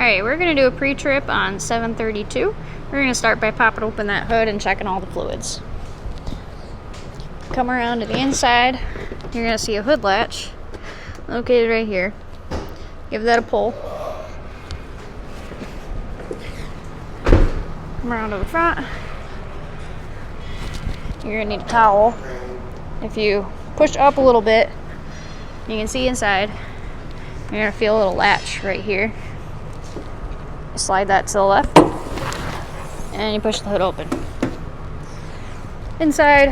Alright, we're going to do a pre-trip on 732. We're going to start by popping open that hood and checking all the fluids. Come around to the inside, you're going to see a hood latch located right here. Give that a pull. Come around to the front. You're going to need a towel. If you push up a little bit, you can see inside. You're going to feel a little latch right here. You slide that to the left, and you push the hood open. Inside,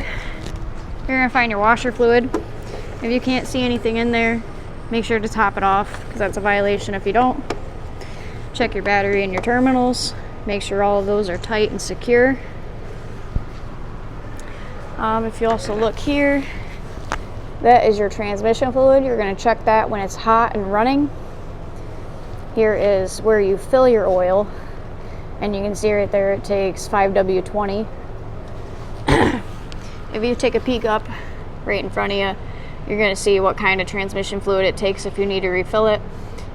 you're going to find your washer fluid. If you can't see anything in there, make sure to top it off, because that's a violation if you don't. Check your battery and your terminals. Make sure all of those are tight and secure. If you also look here, that is your transmission fluid. You're going to check that when it's hot and running. Here is where you fill your oil, and you can see right there it takes 5W20. If you take a peek up right in front of you, you're going to see what kind of transmission fluid it takes if you need to refill it.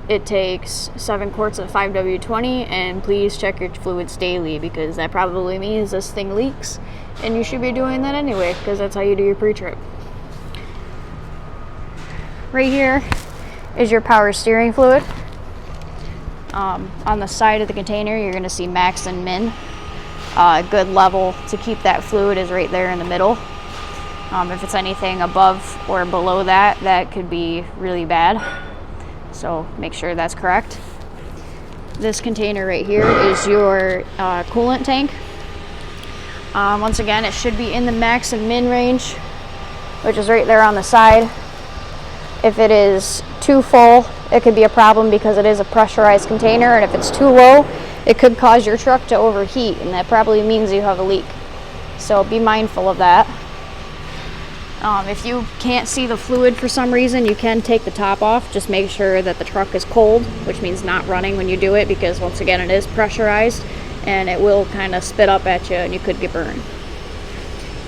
It takes 7 quarts of 5W20, and please check your fluids daily, because that probably means this thing leaks, and you should be doing that anyway, because that's how you do your pre-trip. Right here is your power steering fluid. On the side of the container, you're going to see max and min. A good level to keep that fluid is right there in the middle. If it's anything above or below that, that could be really bad. So make sure that's correct. This container right here is your coolant tank. Once again, it should be in the max and min range, which is right there on the side. If it is too full, it could be a problem because it is a pressurized container, and if it's too low, it could cause your truck to overheat, and that probably means you have a leak. So be mindful of that. If you can't see the fluid for some reason, you can take the top off. Just make sure that the truck is cold, which means not running when you do it, because once again, it is pressurized and it will kind of spit up at you and you could get burned.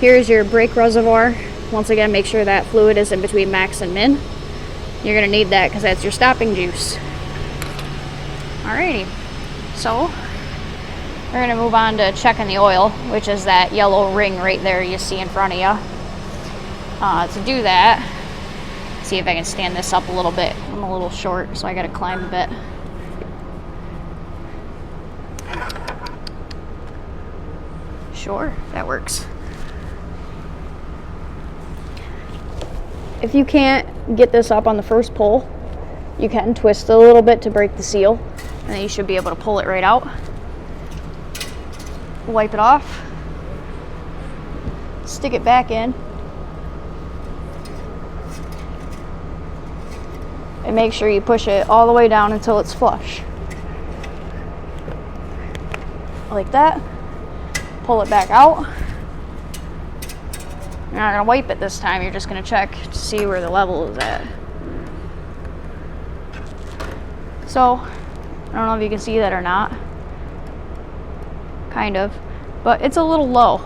Here's your brake reservoir. Once again, make sure that fluid is in between max and min. You're going to need that because that's your stopping juice. Alrighty, so we're going to move on to checking the oil, which is that yellow ring right there you see in front of you. To do that, see if I can stand this up a little bit. I'm a little short, so I got to climb a bit. Sure, that works. If you can't get this up on the first pull, you can twist it a little bit to break the seal, and then you should be able to pull it right out. Wipe it off. Stick it back in. And make sure you push it all the way down until it's flush. Like that. Pull it back out. You're not going to wipe it this time, you're just going to check to see where the level is at. So, I don't know if you can see that or not. Kind of. But it's a little low.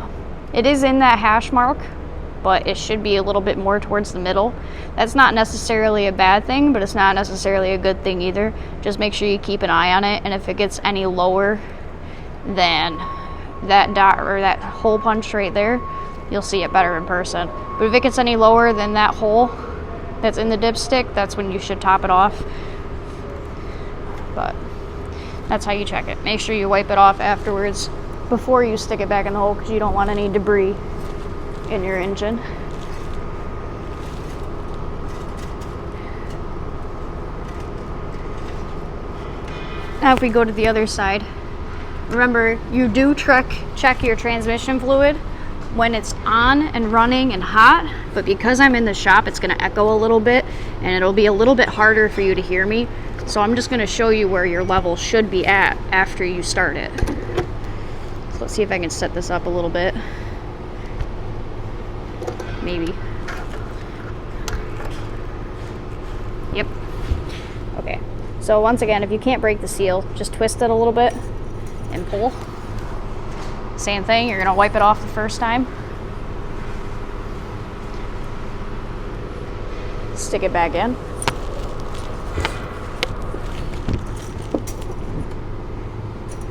It is in that hash mark, but it should be a little bit more towards the middle. That's not necessarily a bad thing, but it's not necessarily a good thing either. Just make sure you keep an eye on it, and if it gets any lower than that dot or that hole punch right there, you'll see it better in person. But if it gets any lower than that hole that's in the dipstick, that's when you should top it off. But that's how you check it. Make sure you wipe it off afterwards before you stick it back in the hole, because you don't want any debris in your engine. Now if we go to the other side, remember you do check your transmission fluid when it's on and running and hot, but because I'm in the shop, it's going to echo a little bit and it'll be a little bit harder for you to hear me. So I'm just going to show you where your level should be at after you start it. So let's see if I can set this up a little bit. Maybe. Yep. Okay. So once again, if you can't break the seal, just twist it a little bit and pull. Same thing, you're going to wipe it off the first time. Stick it back in.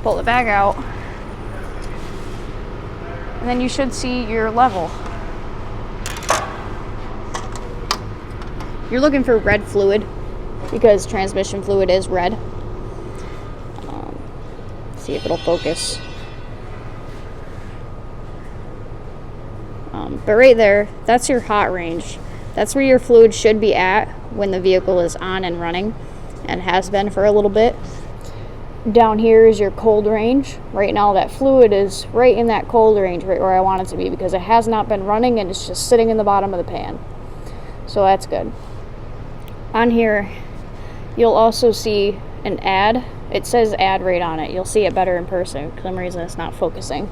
pull the bag out, and then you should see your level. You're looking for red fluid because transmission fluid is red. See if it'll focus. But right there, that's your hot range. That's where your fluid should be at when the vehicle is on and running and has been for a little bit. Down here is your cold range. Right now that fluid is right in that cold range, right where I want it to be, because it has not been running and it's just sitting in the bottom of the pan. So that's good. On here, you'll also see an add. It says add right on it. You'll see it better in person. For some reason it's not focusing.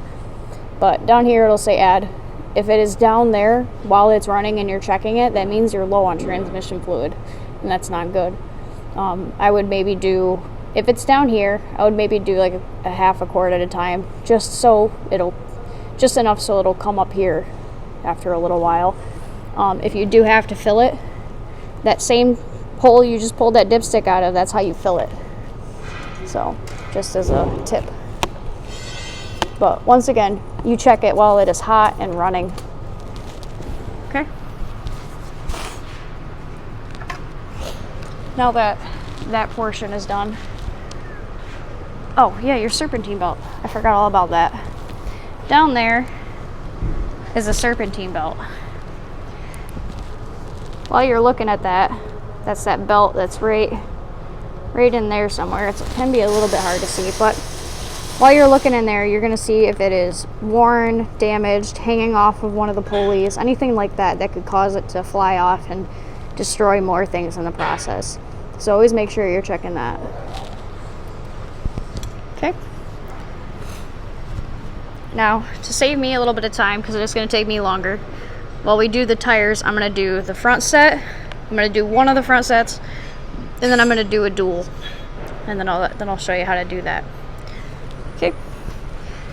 But down here it'll say add. If it is down there while it's running and you're checking it, that means you're low on transmission fluid, and that's not good. I would maybe do, if it's down here, I would maybe do like a half a quart at a time, just enough so it'll come up here after a little while. If you do have to fill it, that same hole you just pulled that dipstick out of, that's how you fill it. So, just as a tip. But once again, you check it while it is hot and running. Okay? Now that that portion is done. Oh, yeah, your serpentine belt. I forgot all about that. Down there is a serpentine belt. While you're looking at that, that's that belt that's right in there somewhere. It can be a little bit hard to see, but while you're looking in there, you're going to see if it is worn, damaged, hanging off of one of the pulleys, anything like that that could cause it to fly off and destroy more things in the process. So always make sure you're checking that. Okay. Now, to save me a little bit of time, because it's going to take me longer, while we do the tires, I'm going to do the front set. I'm going to do one of the front sets, and then I'm going to do a dual, and then I'll show you how to do that. Okay,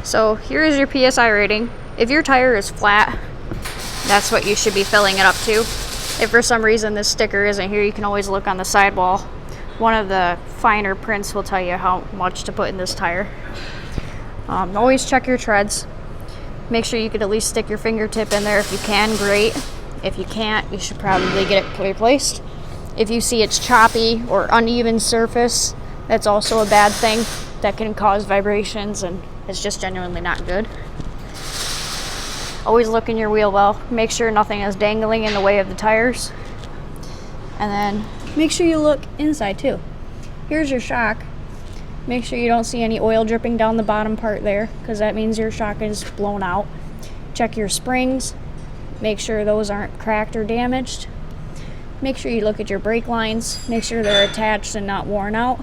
so here is your PSI rating. If your tire is flat, that's what you should be filling it up to. If for some reason this sticker isn't here, you can always look on the sidewall. One of the finer prints will tell you how much to put in this tire. Always check your treads. Make sure you could at least stick your fingertip in there. If you can, great. If you can't, you should probably get it replaced. If you see it's choppy or uneven surface, that's also a bad thing. That can cause vibrations, and it's just genuinely not good. Always look in your wheel well. Make sure nothing is dangling in the way of the tires. And then make sure you look inside too. Here's your shock. Make sure you don't see any oil dripping down the bottom part there, because that means your shock is blown out. Check your springs. Make sure those aren't cracked or damaged. Make sure you look at your brake lines. Make sure they're attached and not worn out.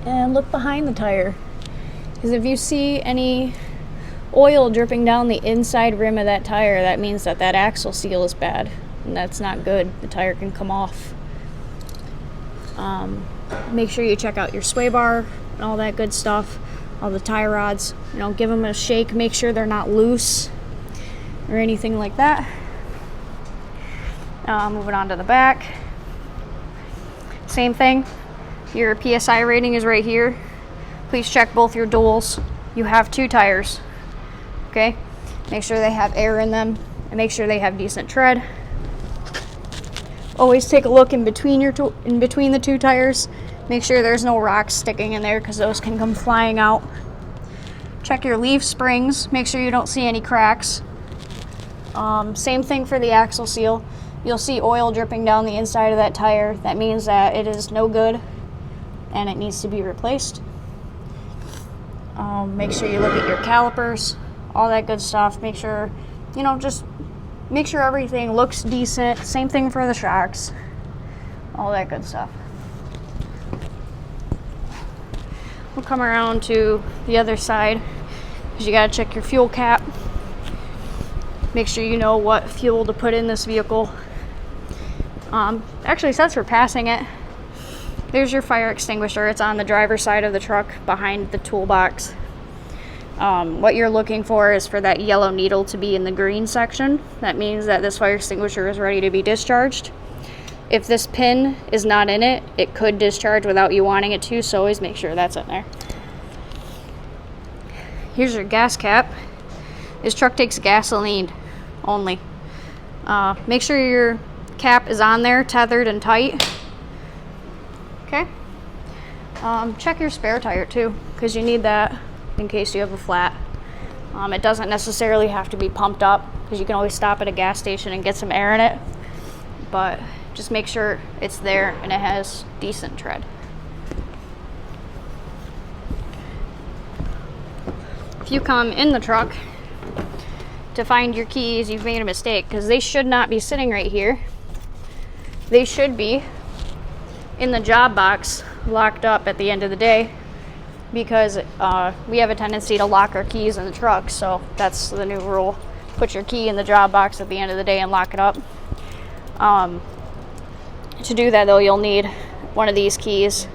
And look behind the tire, because if you see any oil dripping down the inside rim of that tire, that means that axle seal is bad, and that's not good. The tire can come off. Make sure you check out your sway bar and all that good stuff, all the tie rods. Give them a shake. Make sure they're not loose or anything like that. Moving on to the back. Same thing. Your PSI rating is right here. Please check both your duals. You have 2 tires. Okay? Make sure they have air in them, and make sure they have decent tread. Always take a look in between the 2 tires. Make sure there's no rocks sticking in there, because those can come flying out. Check your leaf springs. Make sure you don't see any cracks. Same thing for the axle seal. You'll see oil dripping down the inside of that tire. That means that it is no good and it needs to be replaced. Make sure you look at your calipers, all that good stuff. Make sure, just make sure everything looks decent. Same thing for the shocks, all that good stuff. We'll come around to the other side, because you got to check your fuel cap. Make sure you know what fuel to put in this vehicle. Actually, since we're passing it, there's your fire extinguisher. It's on the driver's side of the truck behind the toolbox. What you're looking for is for that yellow needle to be in the green section. That means that this fire extinguisher is ready to be discharged. If this pin is not in it, it could discharge without you wanting it to, so always make sure that's in there. here's your gas cap. This truck takes gasoline only. Make sure your cap is on there, tethered and tight. Okay. Check your spare tire too, because you need that in case you have a flat. It doesn't necessarily have to be pumped up, because you can always stop at a gas station and get some air in it. But just make sure it's there and it has decent tread. If you come in the truck to find your keys, you've made a mistake, because they should not be sitting right here. They should be in the job box, locked up at the end of the day, because we have a tendency to lock our keys in the truck. So that's the new rule. Put your key in the job box at the end of the day and lock it up. To do that though, you'll need one of these keys.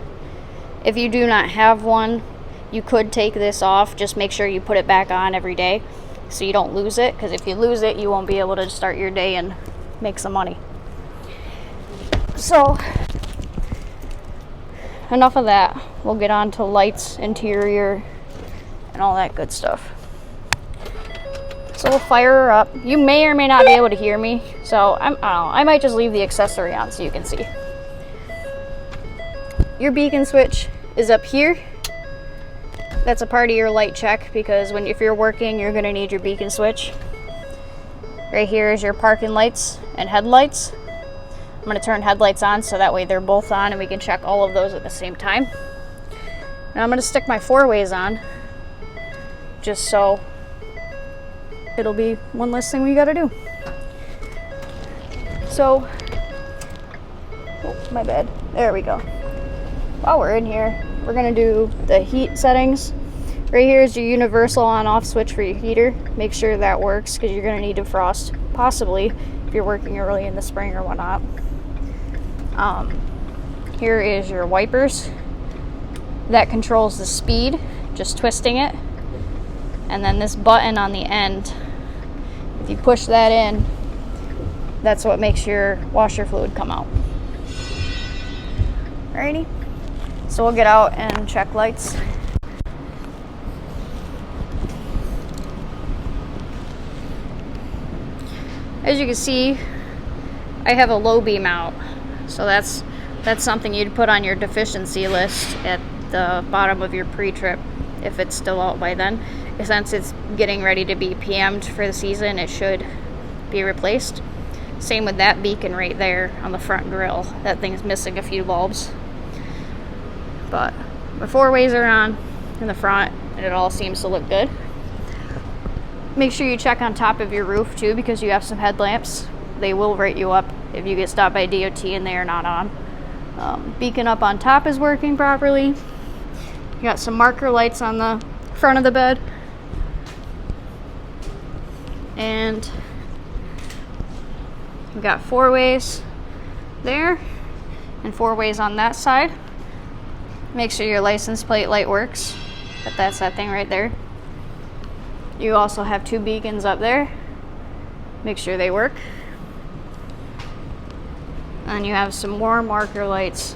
If you do not have one, you could take this off. Just make sure you put it back on every day so you don't lose it, because if you lose it, you won't be able to start your day and make some money. So enough of that. We'll get on to lights, interior, and all that good stuff. So we'll fire her up. You may or may not be able to hear me, so I don't know, I might just leave the accessory on so you can see. Your beacon switch is up here. That's a part of your light check, because if you're working, you're going to need your beacon switch. Right here is your parking lights and headlights. I'm going to turn headlights on so that way they're both on and we can check all of those at the same time. Now I'm going to stick my 4-ways on, just so it'll be one less thing we got to do. So, oh, my bad. There we go. While we're in here, we're going to do the heat settings. Right here is your universal on-off switch for your heater. Make sure that works, because you're going to need to defrost, possibly, if you're working early in the spring or whatnot. Here is your wipers. That controls the speed, just twisting it. And then this button on the end, if you push that in, that's what makes your washer fluid come out. Alrighty. So we'll get out and check lights. As you can see, I have a low beam out. So that's something you'd put on your deficiency list at the bottom of your pre-trip if it's still out by then. Since it's getting ready to be PM'd for the season, it should be replaced. Same with that beacon right there on the front grille. That thing's missing a few bulbs. But my 4-ways are on in the front and it all seems to look good. Make sure you check on top of your roof too, because you have some headlamps. They will write you up if you get stopped by DOT and they are not on. Beacon up on top is working properly. You got some marker lights on the front of the bed. And we've got 4-ways there and 4-ways on that side. Make sure your license plate light works, but that's that thing right there. You also have 2 beacons up there. Make sure they work. And you have some more marker lights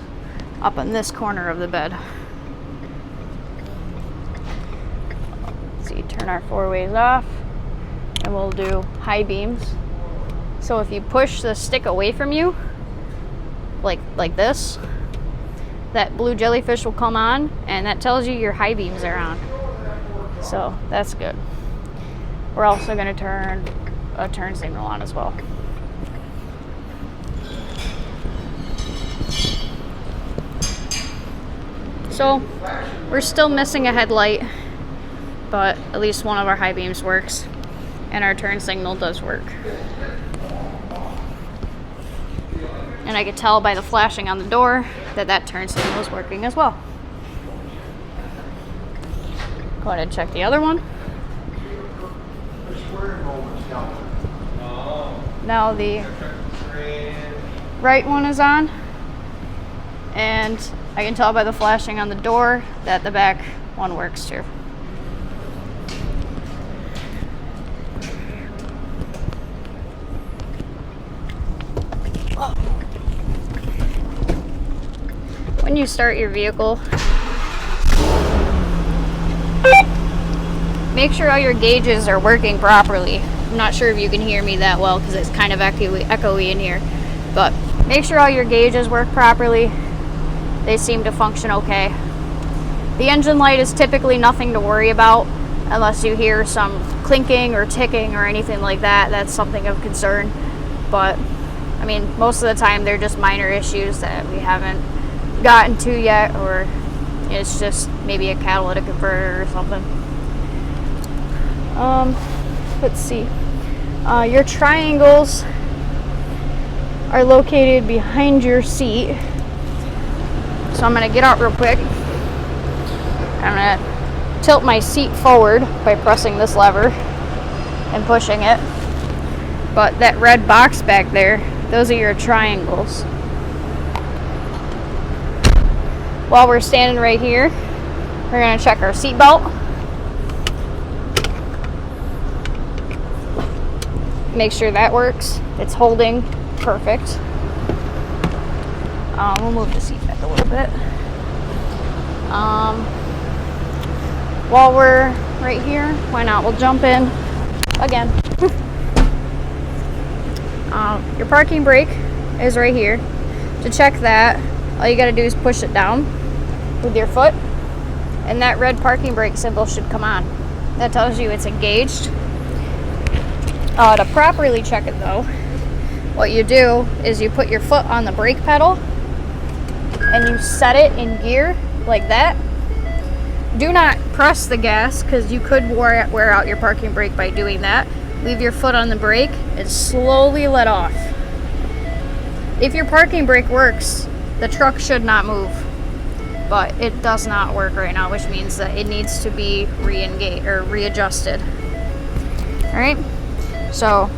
up in this corner of the bed. So you turn our 4-ways off and we'll do high beams. So if you push the stick away from you, like this, that blue jellyfish will come on, and that tells you your high beams are on. So that's good. We're also going to turn a turn signal on as well. So we're still missing a headlight, but at least one of our high beams works and our turn signal does work. And I could tell by the flashing on the door that turn signal is working as well. Go ahead and check the other one. Now the right one is on, and I can tell by the flashing on the door that the back one works too. When you start your vehicle, make sure all your gauges are working properly. I'm not sure if you can hear me that well because it's kind of echoey in here, but make sure all your gauges work properly. They seem to function okay. The engine light is typically nothing to worry about unless you hear some clinking or ticking or anything like that. That's something of concern, but I mean, most of the time they're just minor issues that we haven't gotten to yet, or it's just maybe a catalytic converter or something. Let's see. Your triangles are located behind your seat. So I'm gonna get out real quick. I'm gonna tilt my seat forward by pressing this lever and pushing it. But that red box back there, those are your triangles. While we're standing right here, we're gonna check our seat belt. Make sure that works. It's holding perfect. We'll move the seat back a little bit. While we're right here, why not? We'll jump in again. Your parking brake is right here. To check that, all you gotta do is push it down with your foot, and that red parking brake symbol should come on. That tells you it's engaged. To properly check it though, what you do is you put your foot on the brake pedal and you set it in gear like that. Do not press the gas because you could wear out your parking brake by doing that. Leave your foot on the brake and slowly let off. If your parking brake works, the truck should not move, but it does not work right now, which means that it needs to be re-engaged or readjusted. All right, so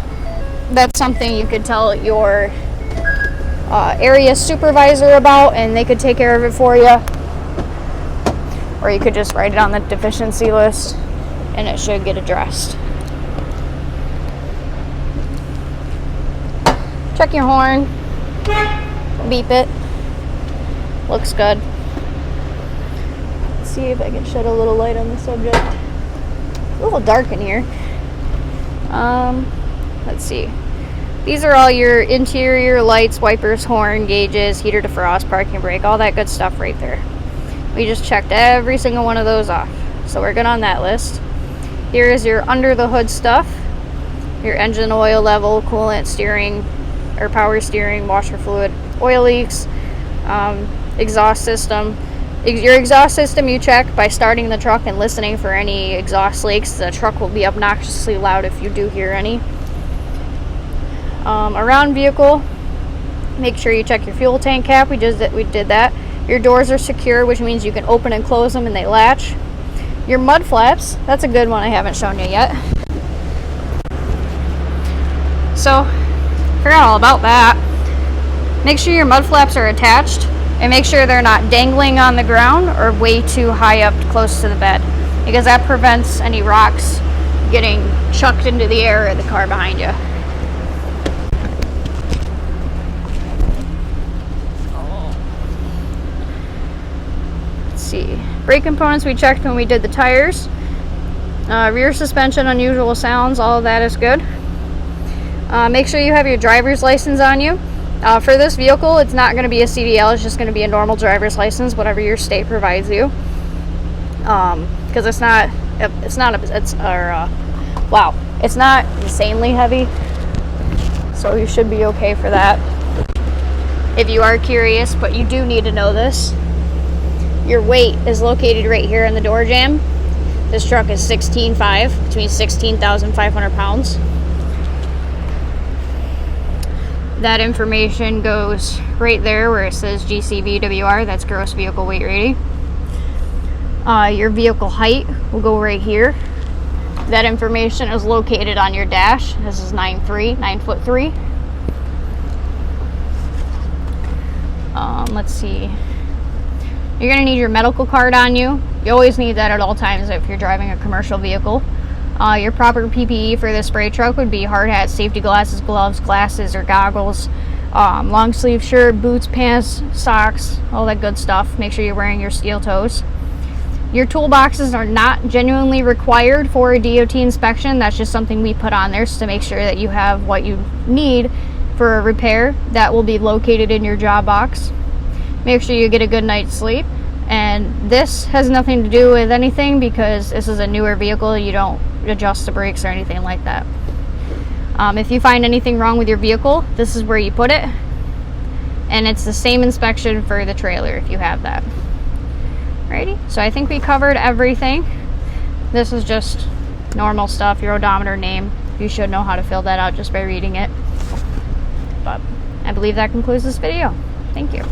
that's something you could tell your area supervisor about, and they could take care of it for you, or you could just write it on the deficiency list, and it should get addressed. Check your horn, beep it. Looks good. Let's see if I can shed a little light on the subject. A little dark in here. Let's see. These are all your interior lights, wipers, horn, gauges, heater, defrost, parking brake, all that good stuff right there. We just checked every single one of those off. So we're good on that list. Here is your under the hood stuff. Your engine oil level, coolant, steering, or power steering, washer fluid, oil leaks, exhaust system. Your exhaust system you check by starting the truck and listening for any exhaust leaks. The truck will be obnoxiously loud if you do hear any. Around vehicle, make sure you check your fuel tank cap. We did that. Your doors are secure, which means you can open and close them and they latch. Your mud flaps, that's a good one I haven't shown you yet. So, forgot all about that. Make sure your mud flaps are attached, and make sure they're not dangling on the ground or way too high up close to the bed, because that prevents any rocks getting chucked into the air of the car behind you. Let's see. Brake components we checked when we did the tires. Rear suspension, unusual sounds, all of that is good. Make sure you have your driver's license on you. For this vehicle, it's not going to be a CDL, it's just going to be a normal driver's license, whatever your state provides you. Because it's not insanely heavy, so you should be okay for that. If you are curious, but you do need to know this, your weight is located right here in the door jamb. This truck is 16.5, which means 16,500 pounds. That information goes right there where it says GCVWR, that's gross vehicle weight rating. Your vehicle height will go right here. That information is located on your dash. This is 9'3". Let's see. You're gonna need your medical card on you. You always need that at all times if you're driving a commercial vehicle. Your proper PPE for this spray truck would be hard hat, safety glasses, gloves, glasses or goggles, long sleeve shirt, boots, pants, socks, all that good stuff. Make sure you're wearing your steel toes. Your toolboxes are not genuinely required for a DOT inspection. That's just something we put on there to make sure that you have what you need for a repair. That will be located in your job box. Make sure you get a good night's sleep. And this has nothing to do with anything because this is a newer vehicle. You don't adjust the brakes or anything like that. If you find anything wrong with your vehicle, this is where you put it. And it's the same inspection for the trailer if you have that. Alrighty, so I think we covered everything. This is just normal stuff, your odometer name. You should know how to fill that out just by reading it. But I believe that concludes this video. Thank you.